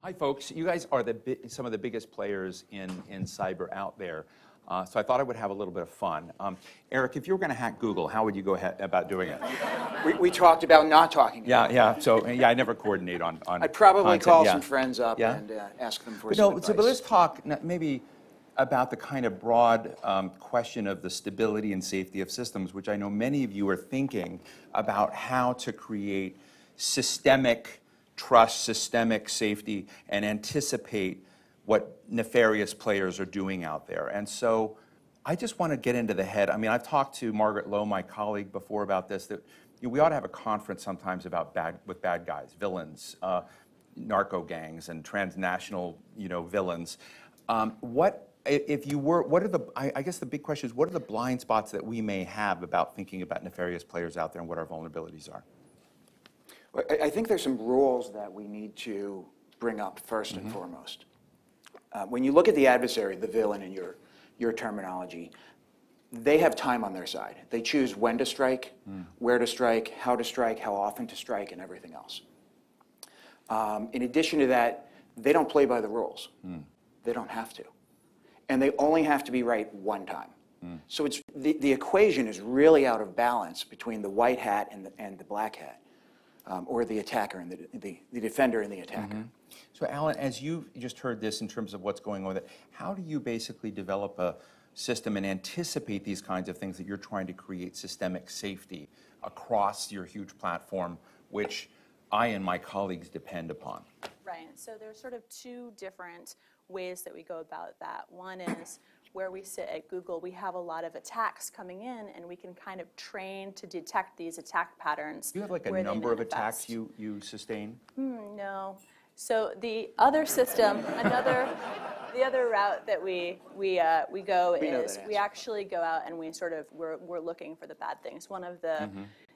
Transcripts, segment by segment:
Hi, folks. You guys are some of the biggest players in cyber out there. So I thought I would have a little bit of fun. Eric, if you were going to hack Google, how would you go ahead about doing it? We talked about not talking about yeah. So yeah, I never coordinate on I'd probably content. call Yeah. some friends up Yeah. and ask them for But some no, advice. but let's talk maybe about the kind of broad question of the stability and safety of systems, which I know many of you are thinking about how to create systemic trust, systemic safety, and anticipate what nefarious players are doing out there. And so I just want to get into the head. I mean, I've talked to Margaret Lowe, my colleague, before about this, that we ought to have a conference sometimes about bad guys, villains, narco gangs, and transnational, villains. I guess the big question is, what are the blind spots that we may have about thinking about nefarious players out there and what our vulnerabilities are? Well, I think there's some rules that we need to bring up first and foremost. When you look at the adversary, the villain in your terminology, they have time on their side. They choose when to strike, where to strike, how often to strike, and everything else. In addition to that, they don't play by the rules. They don't have to. And they only have to be right one time. So it's, the equation is really out of balance between the white hat and the black hat, or the attacker and the defender and the attacker. So Alan, as you just heard this in terms of what's going on with it, how do you basically develop a system and anticipate these kinds of things that you're trying to create systemic safety across your huge platform, which I and my colleagues depend upon? Right, so there's sort of two different ways that we go about that. One is where we sit at Google, we have a lot of attacks coming in, and we can kind of train to detect these attack patterns. Do you have like a number of attacks you sustain? No. So the other system, the other route that we go is we actually go out and we're looking for the bad things. One of the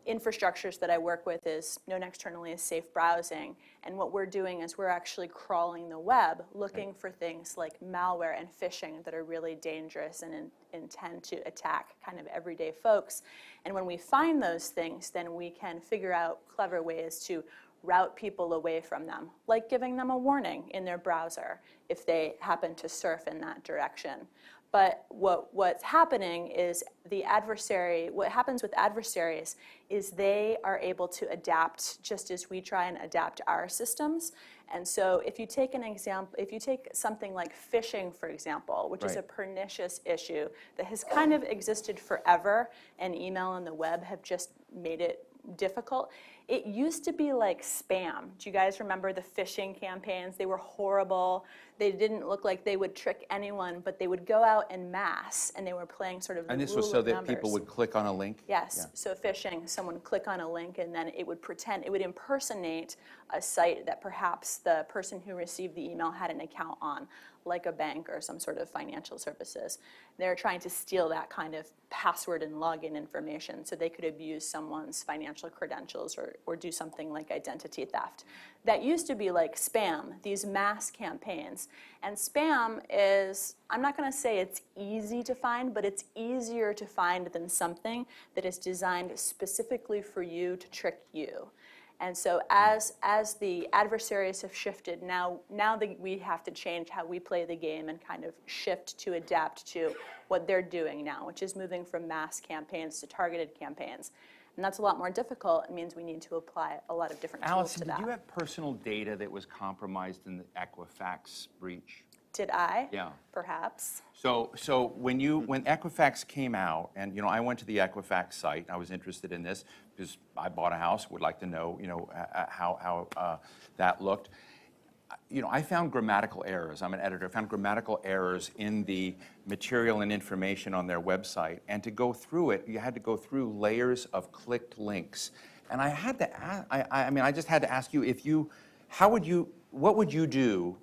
infrastructures that I work with is known externally as safe browsing, and what we're doing is we're actually crawling the web, looking for things like malware and phishing that are really dangerous and intend to attack kind of everyday folks. And when we find those things, then we can figure out clever ways to route people away from them, like giving them a warning in their browser if they happen to surf in that direction. But what's happening is what happens with adversaries is they are able to adapt just as we try and adapt our systems. And so if you take an example, if you take something like phishing, for example, which is a pernicious issue that has kind of existed forever, and email and the web have just made it difficult. It used to be like spam. Do you guys remember the phishing campaigns? They were horrible. They didn't look like they would trick anyone, but they would go out en masse, and they were playing sort of the And this rule was so of that numbers. people would click on a link? Yes. Yeah. So phishing, someone would click on a link, and then it would impersonate a site that perhaps the person who received the email had an account on, like a bank or some sort of financial services. They're trying to steal that kind of password and login information so they could abuse someone's financial credentials or do something like identity theft. That used to be like spam, these mass campaigns. And spam is, I'm not going to say it's easy to find, but it's easier to find than something that is designed specifically for you to trick you. And so as the adversaries have shifted, now that we have to change how we play the game and kind of shift to adapt to what they're doing now, which is moving from mass campaigns to targeted campaigns. And that's a lot more difficult. It means we need to apply a lot of different tools to that. Allison, did you have personal data that was compromised in the Equifax breach? Did I? Yeah. Perhaps. So when Equifax came out, and I went to the Equifax site, I was interested in this because I bought a house, would like to know how that looked. I found grammatical errors. I'm an editor. I found grammatical errors in the material and information on their website, and to go through it, you had to go through layers of clicked links. And I had to ask, I just had to ask you, what would you do?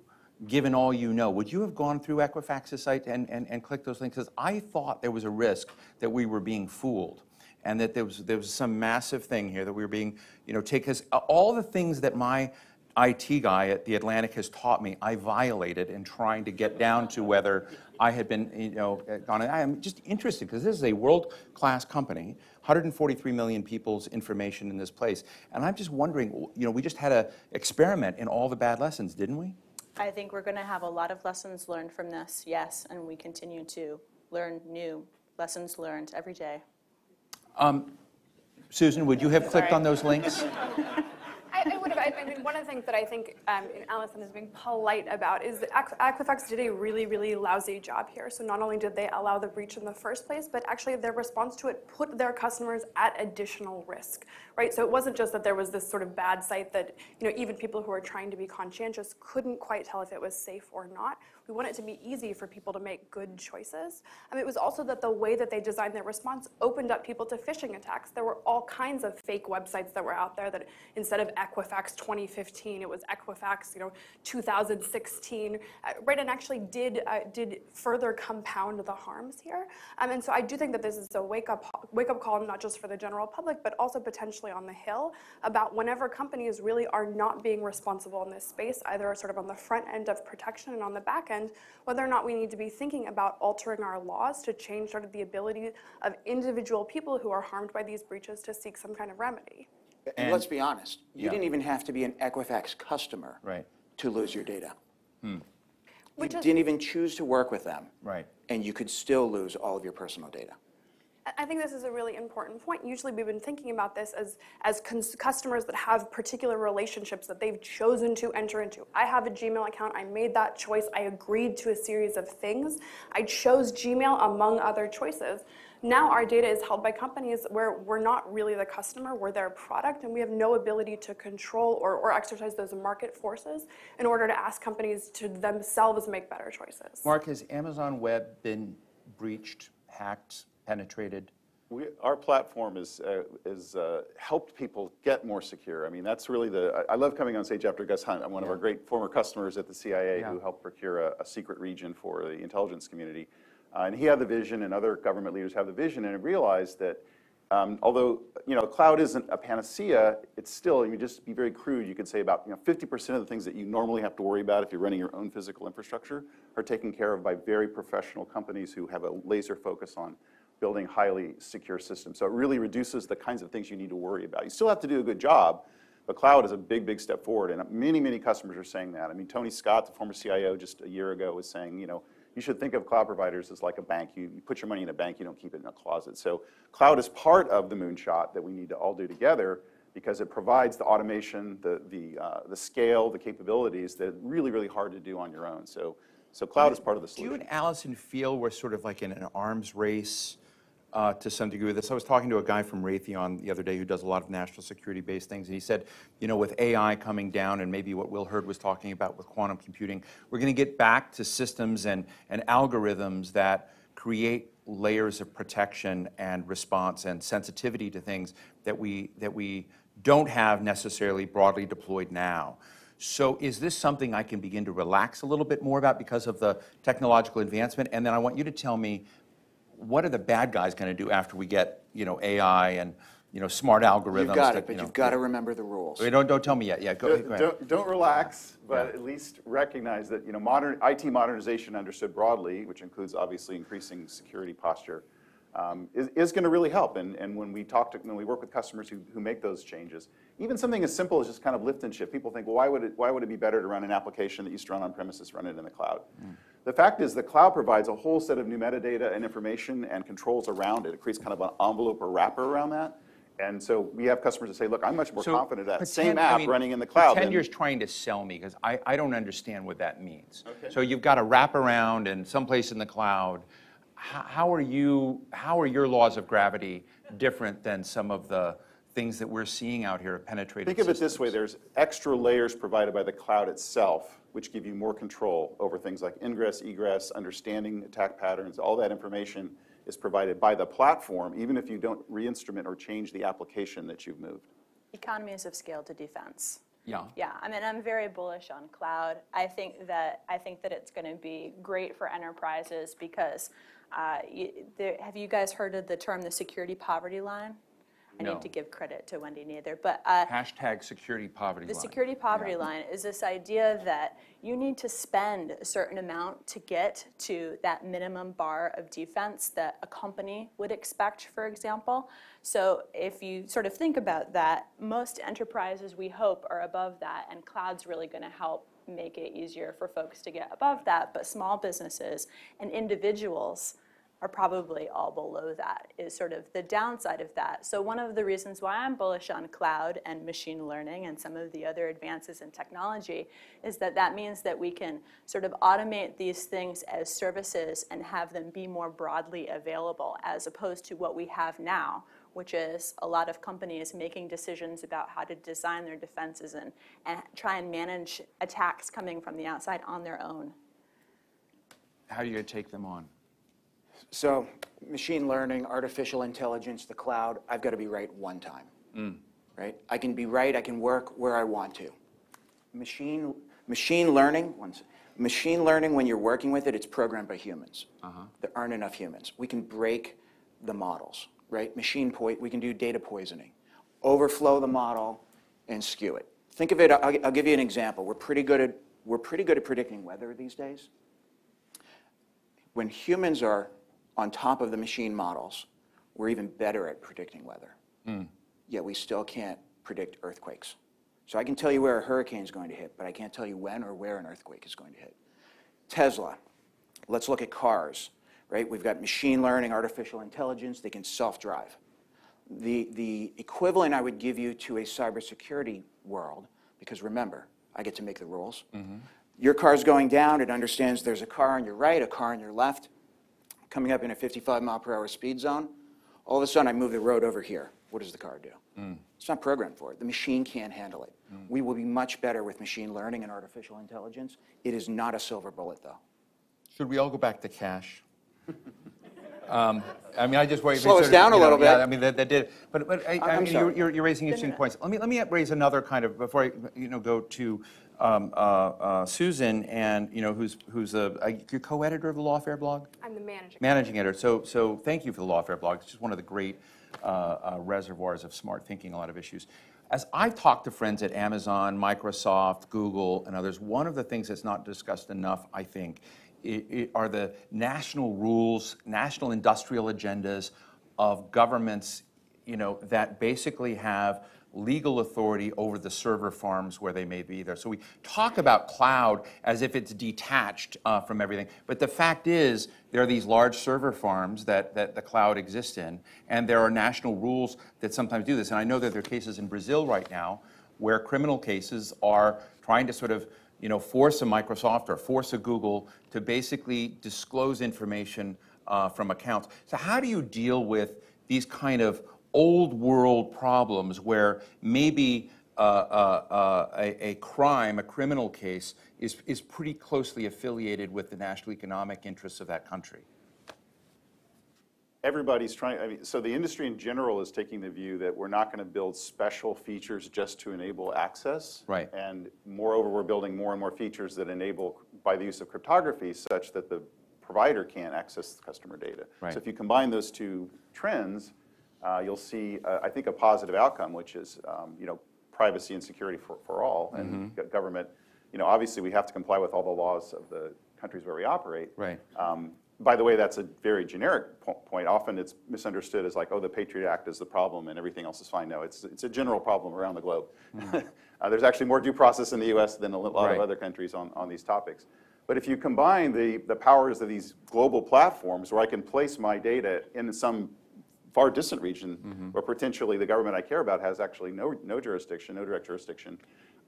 Given all you know, would you have gone through Equifax's site and clicked those links? Because I thought there was a risk that we were being fooled, and that there was some massive thing here that we were being, because all the things that my IT guy at The Atlantic has taught me, I violated in trying to get down to whether I had been, gone. I am just interested because this is a world-class company, 143 million people's information in this place, and I'm just wondering, we just had an experiment in all the bad lessons, didn't we? I think we're going to have a lot of lessons learned from this, yes, and we continue to learn new lessons learned every day. Susan, would you have clicked on those links? I would have. I mean, one of the things that I think Allison is being polite about is that Equifax did a really, really lousy job here. So not only did they allow the breach in the first place, but actually their response to it put their customers at additional risk, right? So it wasn't just that there was this sort of bad site that even people who are trying to be conscientious couldn't quite tell if it was safe or not. We want it to be easy for people to make good choices. It was also that the way that they designed their response opened up people to phishing attacks. There were all kinds of fake websites that were out there that instead of Equifax 2015, it was Equifax 2016, right? And actually did further compound the harms here. And so I do think that this is a wake-up call, not just for the general public, but also potentially on the Hill, about whenever companies really are not being responsible in this space, either sort of on the front end of protection and on the back end, whether or not we need to be thinking about altering our laws to change sort of the ability of individual people who are harmed by these breaches to seek some kind of remedy. And let's be honest, you didn't even have to be an Equifax customer to lose your data. You didn't even choose to work with them, and you could still lose all of your personal data. I think this is a really important point. Usually we've been thinking about this as customers that have particular relationships that they've chosen to enter into. I have a Gmail account. I made that choice. I agreed to a series of things. I chose Gmail among other choices. Now our data is held by companies where we're not really the customer, we're their product, and we have no ability to control or exercise those market forces in order to ask companies to themselves make better choices. Mark, has Amazon Web been breached, hacked, penetrated? Our platform is helped people get more secure. I mean, that's really I love coming on stage after Gus Hunt. I'm one of our great former customers at the CIA who helped procure a secret region for the intelligence community. And he had the vision, and other government leaders have the vision, and realized that although cloud isn't a panacea, it's still, you just be very crude, you could say about 50% of the things that you normally have to worry about if you're running your own physical infrastructure are taken care of by very professional companies who have a laser focus on building highly secure systems. So it really reduces the kinds of things you need to worry about. You still have to do a good job, but cloud is a big, big step forward, and many, many customers are saying that. I mean, Tony Scott, the former CIO, just a year ago was saying, you should think of cloud providers as like a bank. You put your money in a bank, you don't keep it in a closet. So cloud is part of the moonshot that we need to all do together, because it provides the automation, the scale, the capabilities that are really, really hard to do on your own. So cloud is part of the solution. Do you and Allison feel we're sort of like in an arms race to some degree with this? I was talking to a guy from Raytheon the other day who does a lot of national security-based things, and he said, with AI coming down and maybe what Will Hurd was talking about with quantum computing, we're going to get back to systems and algorithms that create layers of protection and response and sensitivity to things that we don't have necessarily broadly deployed now. So is this something I can begin to relax a little bit more about because of the technological advancement? And then I want you to tell me, what are the bad guys going to do after we get, AI and, smart algorithms? You've got it, but you've got to remember the rules. Wait, don't tell me yet. Yeah, go ahead. Don't relax, but at least recognize that, modern IT modernization understood broadly, which includes obviously increasing security posture, is going to really help. And when we work with customers who make those changes, even something as simple as just kind of lift and shift, people think, well, why would it be better to run an application that used to run on premises, run it in the cloud? The fact is the cloud provides a whole set of new metadata and information and controls around it. It creates kind of an envelope or wrapper around that. And so we have customers that say, look, I'm much more confident that same app running in the cloud. Pretend you're trying to sell me, because I don't understand what that means. Okay. So you've got a wraparound and someplace in the cloud. How are your laws of gravity different than some of the things that we're seeing out here of penetrated systems? Think of it this way, there's extra layers provided by the cloud itself, which give you more control over things like ingress, egress, understanding attack patterns. All that information is provided by the platform, even if you don't re-instrument or change the application that you've moved. Economies of scale to defense. Yeah. Yeah, I mean, I'm very bullish on cloud. I think that it's going to be great for enterprises because have you guys heard of the term the security poverty line? I No. need to give credit to Wendy neither. But Hashtag security poverty the line. security poverty line is this idea that you need to spend a certain amount to get to that minimum bar of defense that a company would expect, for example. So if you sort of think about that, most enterprises, we hope, are above that, and cloud's really going to help make it easier for folks to get above that. But small businesses and individuals are probably all below that, is sort of the downside of that. So one of the reasons why I'm bullish on cloud and machine learning and some of the other advances in technology is that that means that we can sort of automate these things as services and have them be more broadly available, as opposed to what we have now, which is a lot of companies making decisions about how to design their defenses and try and manage attacks coming from the outside on their own. How are you going to take them on? So machine learning, artificial intelligence, the cloud, I've got to be right one time, right? I can be right, I can work where I want to. Machine learning, when you're working with it, it's programmed by humans. There aren't enough humans. We can break the models, right? We can do data poisoning, overflow the model, and skew it. Think of it, I'll give you an example. We're pretty good at predicting weather these days. When humans are on top of the machine models, we're even better at predicting weather. Yet we still can't predict earthquakes. So I can tell you where a hurricane is going to hit, but I can't tell you when or where an earthquake is going to hit. Tesla, let's look at cars, right? We've got machine learning, artificial intelligence, they can self-drive. The equivalent I would give you to a cybersecurity world, because remember, I get to make the rules. Your car's going down, it understands there's a car on your right, a car on your left, coming up in a 55-mile-per-hour speed zone. All of a sudden, I move the road over here. What does the car do? It's not programmed for it. The machine can't handle it. We will be much better with machine learning and artificial intelligence. It is not a silver bullet, though. Should we all go back to cash? I mean, I just worry. Slow us down a little bit. Yeah, I mean, that did. But I mean, sorry. you're raising interesting points. Let me raise another kind of, before I go to Susan, and who's a co-editor of the Lawfare blog? I'm the managing editor. So thank you for the Lawfare blog. It's just one of the great reservoirs of smart thinking, a lot of issues. As I talk to friends at Amazon, Microsoft, Google, and others, one of the things that's not discussed enough, I think, are the national rules, national industrial agendas of governments, that basically have legal authority over the server farms where they may be there. So we talk about cloud as if it's detached from everything. But the fact is, there are these large server farms that the cloud exists in, and there are national rules that sometimes do this. And I know that there are cases in Brazil right now where criminal cases are trying to sort of force a Microsoft or force a Google to basically disclose information from accounts. So how do you deal with these kind of old world problems where maybe a crime, a criminal case, is pretty closely affiliated with the national economic interests of that country? Everybody's trying, so the industry in general is taking the view that we're not going to build special features just to enable access. Right. And moreover, we're building more and more features that enable, by the use of cryptography, such that the provider can't access the customer data. Right. So if you combine those two trends, you'll see, I think, a positive outcome, which is, privacy and security for all. And government, obviously we have to comply with all the laws of the countries where we operate. Right. By the way, that's a very generic point. Often it's misunderstood as like, oh, the Patriot Act is the problem and everything else is fine. No, it's a general problem around the globe. There's actually more due process in the US than a lot of other countries on these topics. But if you combine the powers of these global platforms where I can place my data in some far distant region where potentially the government I care about has actually no jurisdiction, no direct jurisdiction,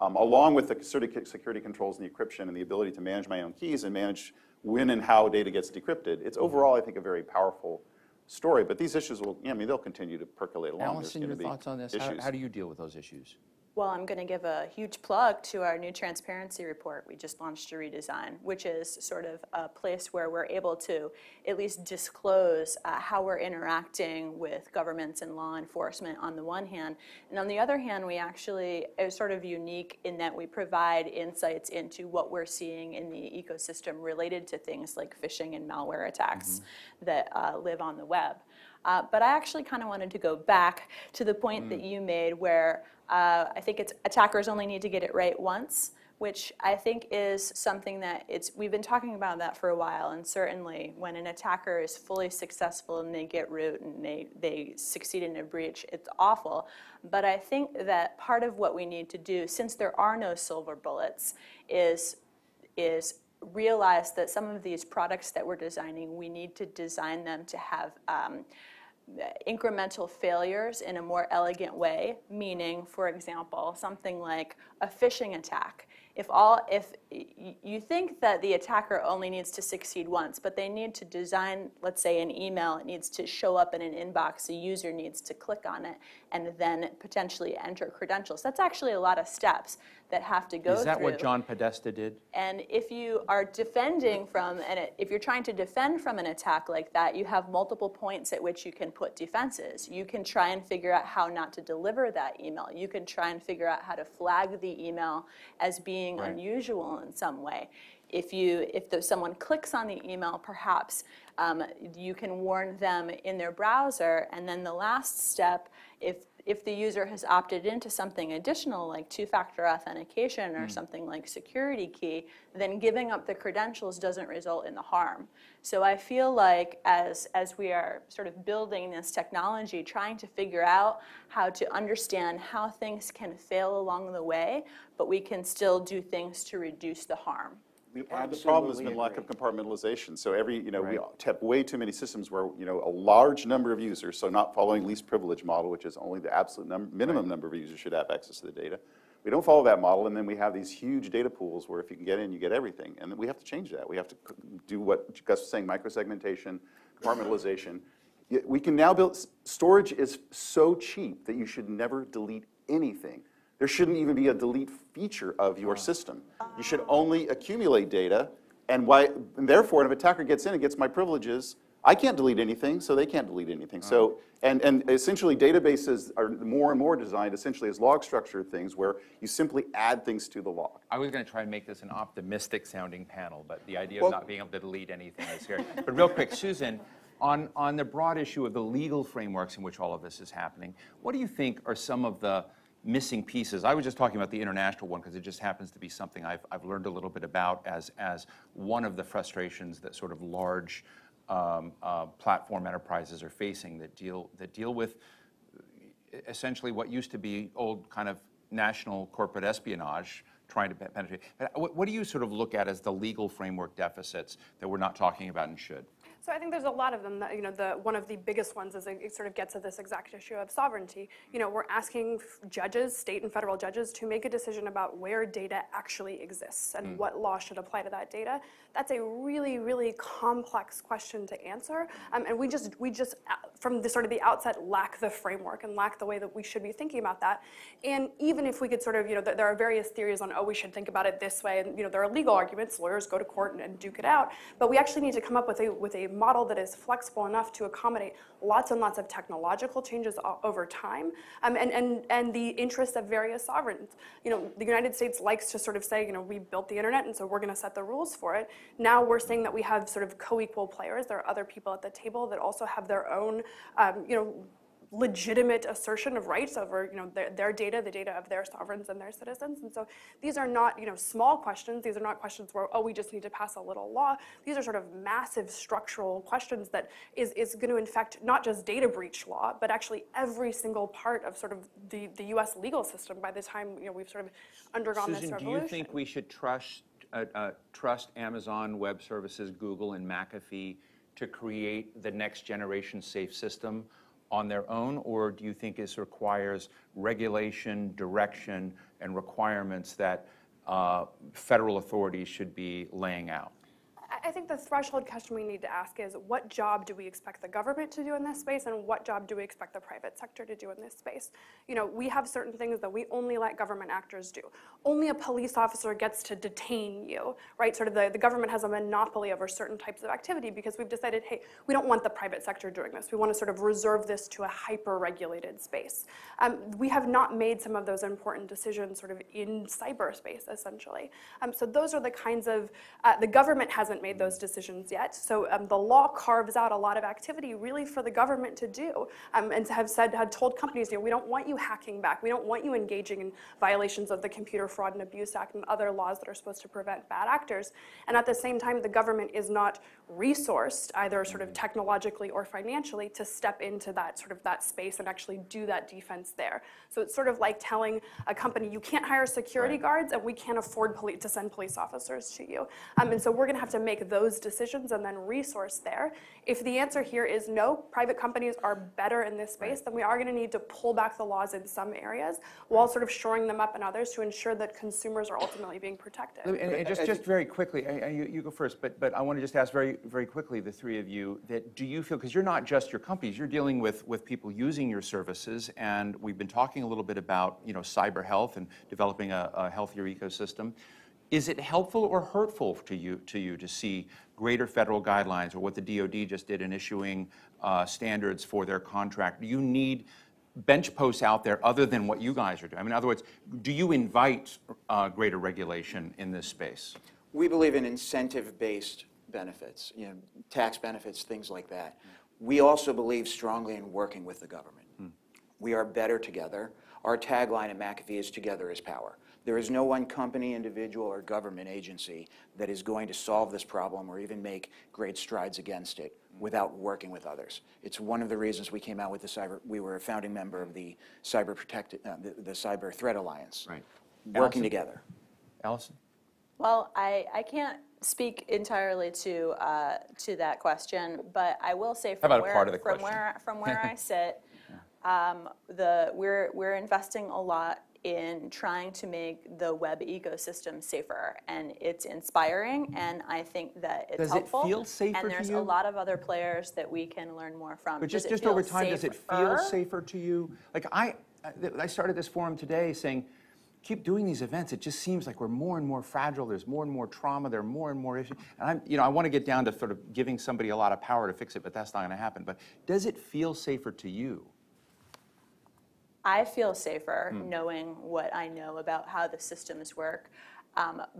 along with the security controls and the encryption and the ability to manage my own keys and manage when and how data gets decrypted. It's overall, I think, a very powerful story. But these issues will, they'll continue to percolate along. Allison, your thoughts on this? How do you deal with those issues? Well, I'm going to give a huge plug to our new transparency report. We just launched a redesign, which is sort of a place where we're able to at least disclose how we're interacting with governments and law enforcement on the one hand. And on the other hand, we actually are sort of unique in that we provide insights into what we're seeing in the ecosystem related to things like phishing and malware attacks that live on the web. But I actually kind of wanted to go back to the point that you made where I think attackers only need to get it right once, which I think is something that we've been talking about that for a while, and certainly when an attacker is fully successful and they get root and they succeed in a breach, it's awful. But I think that part of what we need to do, since there are no silver bullets, is realize that some of these products that we're designing, we need to design them to have incremental failures in a more elegant way, meaning, for example, something like a phishing attack. If you think that the attacker only needs to succeed once, but they need to design, let's say, an email, it needs to show up in an inbox, a user needs to click on it, and then potentially enter credentials. That's actually a lot of steps that have to go through. Is that what John Podesta did? And if you are defending from, if you're trying to defend from an attack like that, you have multiple points at which you can put defenses. You can try and figure out how not to deliver that email. You can try and figure out how to flag the email as being unusual in some way. If someone clicks on the email, perhaps you can warn them in their browser. And then the last step, if the user has opted into something additional like two-factor authentication or something like security key, then giving up the credentials doesn't result in the harm. So I feel like as we are sort of building this technology, trying to figure out how to understand how things can fail along the way, but we can still do things to reduce the harm. Part of the problem has been lack of compartmentalization. So we have way too many systems where, a large number of users, so not following least privilege model, which is only the absolute minimum number of users should have access to the data. We don't follow that model, and then we have these huge data pools where if you can get in, you get everything. And we have to change that. We have to do what Gus was saying, microsegmentation, compartmentalization. We can now build, storage is so cheap that you should never delete anything. There shouldn't even be a delete feature of your system. You should only accumulate data, and therefore, if an attacker gets in and gets my privileges, I can't delete anything, so they can't delete anything. So, and essentially, databases are more and more designed essentially as log structured things where you simply add things to the log. I was going to try and make this an optimistic sounding panel, but the idea of not being able to delete anything is here. But real quick, Susan, on the broad issue of the legal frameworks in which all of this is happening, what do you think are some of the missing pieces? I was just talking about the international one because it just happens to be something I've learned a little bit about as one of the frustrations that sort of large platform enterprises are facing that deal with essentially what used to be old kind of national corporate espionage trying to penetrate. What do you sort of look at as the legal framework deficits that we're not talking about and should? So I think there's a lot of them that, one of the biggest ones is it sort of gets at this exact issue of sovereignty. We're asking judges, state and federal judges, to make a decision about where data actually exists and what law should apply to that data. That's a really, really complex question to answer. And we just from the sort of the outset lack the framework and lack the way that we should be thinking about that. And even if we could sort of, there are various theories on, we should think about it this way. And, there are legal arguments, lawyers go to court and duke it out. But we actually need to come up with a model that is flexible enough to accommodate lots and lots of technological changes over time, and the interests of various sovereigns. The United States likes to sort of say, we built the internet, and so we're going to set the rules for it. Now we're saying that we have sort of co-equal players. There are other people at the table that also have their own, legitimate assertion of rights over their data, the data of their sovereigns and their citizens. And so these are not small questions. These are not questions where, we just need to pass a little law. These are sort of massive structural questions that is going to infect not just data breach law, but actually every single part of sort of the US legal system by the time we've sort of undergone this revolution. Susan, do you think we should trust Amazon Web Services, Google, and McAfee to create the next generation safe system on their own, or do you think this requires regulation, direction, and requirements that federal authorities should be laying out? I think the threshold question we need to ask is, what job do we expect the government to do in this space, and what job do we expect the private sector to do in this space? We have certain things that we only let government actors do. Only a police officer gets to detain you, right? Sort of the government has a monopoly over certain types of activity because we've decided, hey, we don't want the private sector doing this. We want to sort of reserve this to a hyper-regulated space. We have not made some of those important decisions sort of in cyberspace, essentially. So those are the kinds of, the government hasn't hasn't made those decisions yet. So the law carves out a lot of activity really for the government to do, and had told companies, we don't want you hacking back. We don't want you engaging in violations of the Computer Fraud and Abuse Act and other laws that are supposed to prevent bad actors. And at the same time, the government is not resourced, either sort of technologically or financially, to step into that space and actually do that defense there. So it's sort of like telling a company, you can't hire security guards and we can't afford to send police officers to you. And so we're going to have to make those decisions and then resource there. If the answer here is no, private companies are better in this space, then we are going to need to pull back the laws in some areas while sort of shoring them up in others to ensure that consumers are ultimately being protected. And just very quickly, you go first, but I want to just ask very quickly, the three of you, that do you feel, because you're not just your companies, you're dealing with people using your services, and we've been talking a little bit about cyber health and developing a healthier ecosystem. Is it helpful or hurtful to you to see greater federal guidelines, or what the DoD just did in issuing standards for their contract? Do you need bench posts out there other than what you guys are doing? I mean, in other words, do you invite greater regulation in this space? We believe in incentive-based benefits, tax benefits, things like that. We also believe strongly in working with the government. We are better together. Our tagline at McAfee is "Together is power." There is no one company, individual, or government agency that is going to solve this problem or even make great strides against it without working with others. It's one of the reasons we came out with we were a founding member of the Cyber Threat Alliance. Right. Working together. Allison? Well, I can't speak entirely to that question, but I will say from where I sit, we're investing a lot in trying to make the web ecosystem safer, and it's inspiring, and I think that it's helpful. Does it feel safer to you? And there's a lot of other players that we can learn more from. But just over time, does it feel safer to you? Like I started this forum today saying, keep doing these events. It just seems like we're more and more fragile. There's more and more trauma. There are more and more issues. And I want to get down to sort of giving somebody a lot of power to fix it, but that's not going to happen. But does it feel safer to you? I feel safer knowing what I know about how the systems work.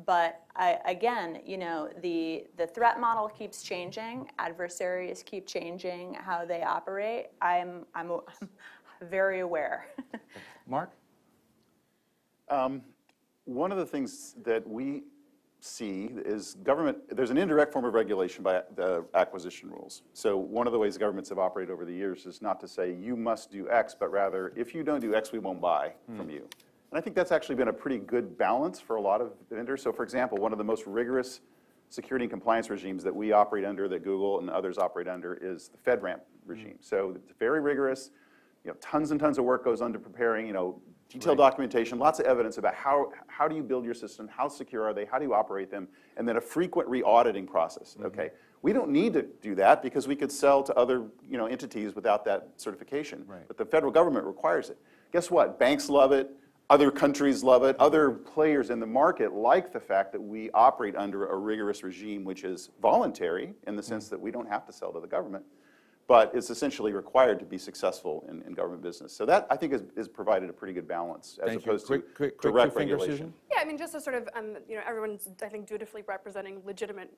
But again, the threat model keeps changing. Adversaries keep changing how they operate. I'm very aware. Mark? One of the things that we see is there's an indirect form of regulation by the acquisition rules. So one of the ways governments have operated over the years is not to say you must do X, but rather if you don't do X, we won't buy from you. And I think that's actually been a pretty good balance for a lot of vendors. So for example, one of the most rigorous security and compliance regimes that we operate under, that Google and others operate under, is the FedRAMP regime. So it's very rigorous. Tons and tons of work goes into preparing, detailed documentation, lots of evidence about how do you build your system, how secure are they, how do you operate them, and then a frequent re-auditing process. Okay, we don't need to do that because we could sell to other entities without that certification. Right. But the federal government requires it. Guess what? Banks love it. Other countries love it. Other players in the market like the fact that we operate under a rigorous regime, which is voluntary in the sense that we don't have to sell to the government, but it's essentially required to be, successful in government business. So that, I think, is provided a pretty good balance as opposed to direct regulation. Yeah, I mean, just to sort of, everyone's, I think, dutifully representing legitimate,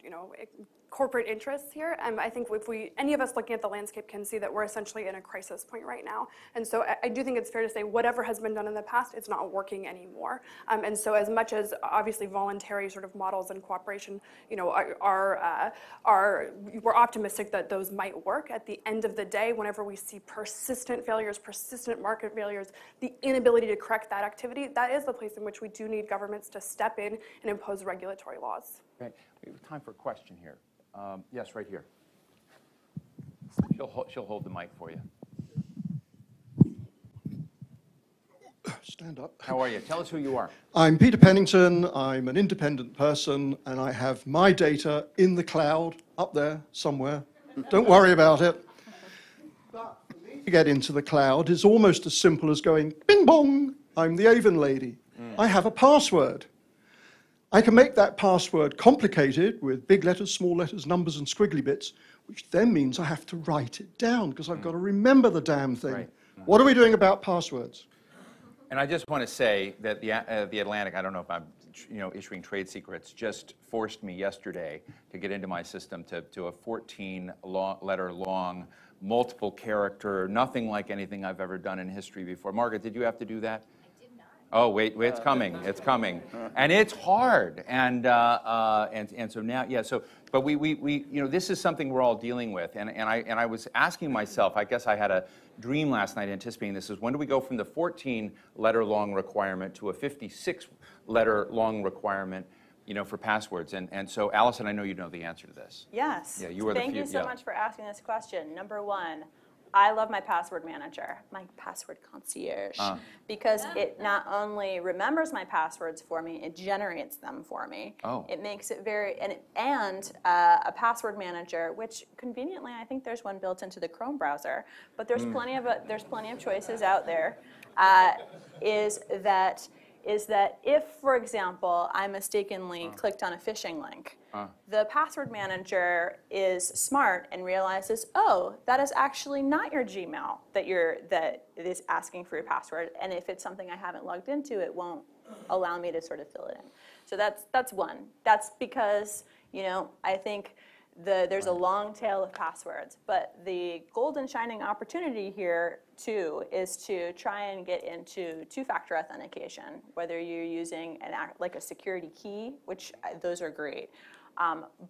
corporate interests here. I think if any of us looking at the landscape can see that we're essentially in a crisis point right now. And so I do think it's fair to say whatever has been done in the past, it's not working anymore. And so as much as obviously voluntary sort of models and cooperation, we're optimistic that those might work. At the end of the day, whenever we see persistent failures, persistent market failures, the inability to correct that activity, that is the place in which we do need governments to step in and impose regulatory laws. Okay, we have time for a question here. Yes, right here. She'll hold the mic for you. Stand up. How are you? Tell us who you are. I'm Peter Pennington. I'm an independent person, and I have my data in the cloud up there somewhere. Don't worry about it. But for me to get into the cloud is almost as simple as going, bing bong, I'm the Avon lady. I have a password. I can make that password complicated with big letters, small letters, numbers, and squiggly bits, which then means I have to write it down because I've got to remember the damn thing. Right. What are we doing about passwords? And I just want to say that the Atlantic, I don't know if I'm issuing trade secrets, just forced me yesterday to get into my system to a 14-letter long, multiple character, nothing like anything I've ever done in history before. Margaret, did you have to do that? Oh, wait, it's coming, it's coming. And it's hard, and so now, yeah, so, but we this is something we're all dealing with, and I was asking myself, I guess I had a dream last night anticipating this, is when do we go from the 14-letter long requirement to a 56-letter long requirement, for passwords, and so, Allison, I know you know the answer to this. Yes. Yeah, you are Thank you so much for asking this question. Number one, I love my password manager, my password concierge, because it not only remembers my passwords for me, it generates them for me. Oh. It makes it very, and a password manager, which conveniently I think there's one built into the Chrome browser, but there's plenty of choices out there. Is that if, for example, I mistakenly clicked on a phishing link, the password manager is smart and realizes, oh, that is actually not your Gmail that is asking for your password, and if it's something I haven't logged into, it won't allow me to sort of fill it in. So that's one. That's because I think there's a long tail of passwords, but the golden shining opportunity here too is to try and get into two-factor authentication, whether you're using like a security key, which those are great,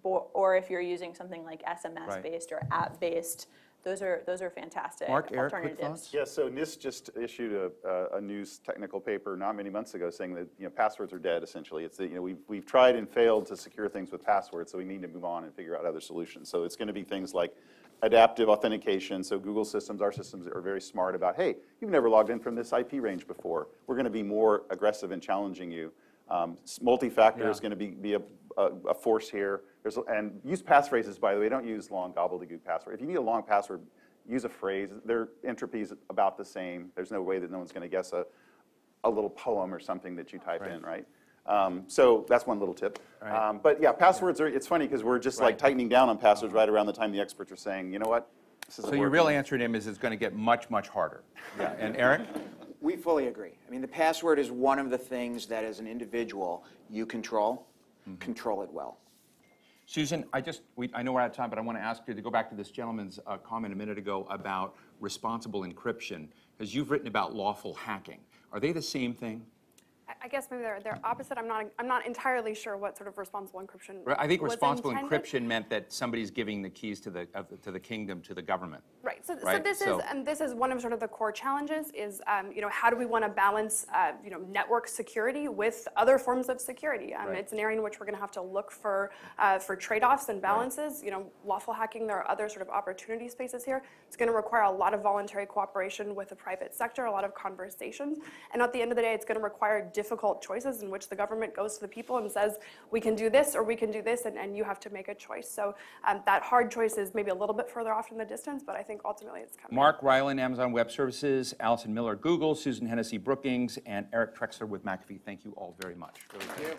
or if you're using something like SMS-based or app-based. Those are fantastic Mark, Eric, alternatives. quick thoughts? Yeah, so NIST just issued a news technical paper not many months ago saying that passwords are dead. Essentially, it's that we've tried and failed to secure things with passwords, so we need to move on and figure out other solutions. So it's going to be things like adaptive authentication. So Google systems, our systems are very smart about, hey, you've never logged in from this IP range before. We're going to be more aggressive in challenging you. Multi-factor is going to be a force here. And use passphrases, by the way. Don't use long gobbledygook password. If you need a long password, use a phrase. Their entropy is about the same. There's no way that no one's going to guess a little poem or something that you type in, right? So that's one little tip. Right. But yeah, passwords are, it's funny because we're just like tightening down on passwords right around the time the experts are saying, you know what, this isn't So your working. real answer to him is it's going to get much, much harder. Yeah. And Eric? We fully agree. I mean, the password is one of the things that as an individual you control it well. Susan, I know we're out of time, but I want to ask you to go back to this gentleman's comment a minute ago about responsible encryption, because you've written about lawful hacking. Are they the same thing? I guess maybe they're opposite. I'm not entirely sure what sort of responsible encryption. I think was responsible intended. encryption meant that somebody's giving the keys to the kingdom to the government. Right. So Right? this is one of sort of the core challenges. Is how do we want to balance network security with other forms of security? It's an area in which we're going to have to look for trade-offs and balances. Lawful hacking. There are other sort of opportunity spaces here. It's going to require a lot of voluntary cooperation with the private sector, a lot of conversations, and at the end of the day, it's going to require difficult choices in which the government goes to the people and says, we can do this or we can do this, and you have to make a choice. So that hard choice is maybe a little bit further off in the distance, but I think ultimately it's coming. Mark Ryland, Amazon Web Services, Allison Miller, Google, Susan Hennessey, Brookings, and Eric Trexler with McAfee. Thank you all very much. Really Thank you.